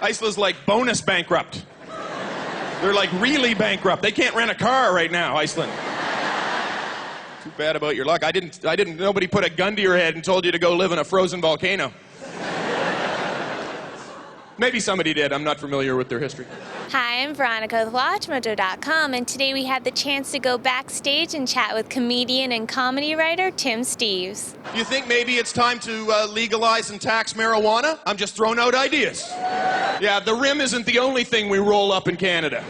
Iceland's like bonus bankrupt. They're like really bankrupt. They can't rent a car right now, Iceland. Too bad about your luck. Nobody put a gun to your head and told you to go live in a frozen volcano. Maybe somebody did. I'm not familiar with their history. Hi, I'm Veronica with WatchMojo.com, and today we had the chance to go backstage and chat with comedian and comedy writer Tim Steeves. You think maybe it's time to legalize and tax marijuana? I'm just throwing out ideas. Yeah, the rim isn't the only thing we roll up in Canada.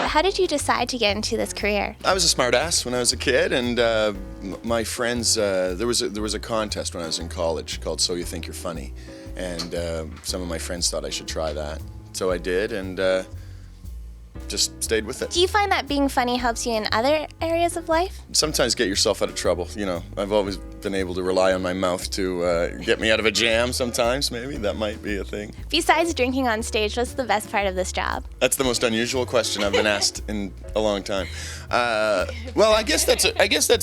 How did you decide to get into this career? I was a smartass when I was a kid, and my friends, there was a contest when I was in college called So You Think You're Funny, and some of my friends thought I should try that. So I did, and just stayed with it. Do you find that being funny helps you in other areas of life? Sometimes get yourself out of trouble, you know. I've always been able to rely on my mouth to get me out of a jam sometimes, maybe. That might be a thing. Besides drinking on stage, what's the best part of this job? That's the most unusual question I've been asked in a long time. Well, I guess that's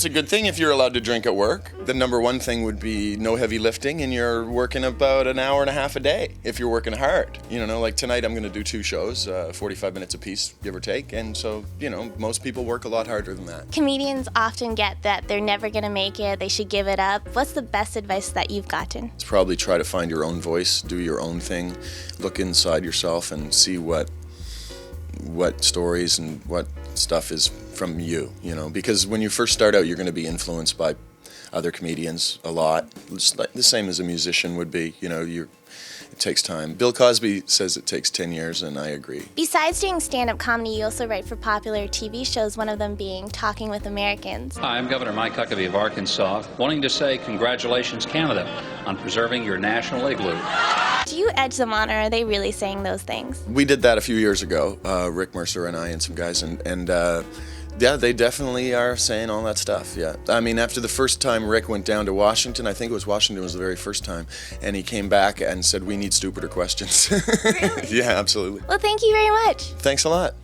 a good thing if you're allowed to drink at work. The number one thing would be no heavy lifting, and you're working about an hour and a half a day if you're working hard. You know, like tonight I'm going to do 2 shows, 45 minutes apiece, give or take, and so, you know, most people work a lot harder than that. Comedians often get that they're never going to make it, they should give it up. What's the best advice that you've gotten? It's probably try to find your own voice, do your own thing, look inside yourself and see what stories and what stuff is from you, you know, because when you first start out, you're going to be influenced by other comedians a lot, just like the same as a musician would be, you know, it takes time. Bill Cosby says it takes 10 years, and I agree. Besides doing stand-up comedy, you also write for popular TV shows, one of them being Talking with Americans. Hi, I'm Governor Mike Huckabee of Arkansas, wanting to say congratulations, Canada, on preserving your national igloo. Do you edge them on, or are they really saying those things? We did that a few years ago, Rick Mercer and I and some guys, and yeah, they definitely are saying all that stuff, yeah. I mean, after the first time Rick went down to Washington, I think it was Washington was the very first time, and he came back and said, we need stupider questions. Really? Yeah, absolutely. Well, thank you very much. Thanks a lot.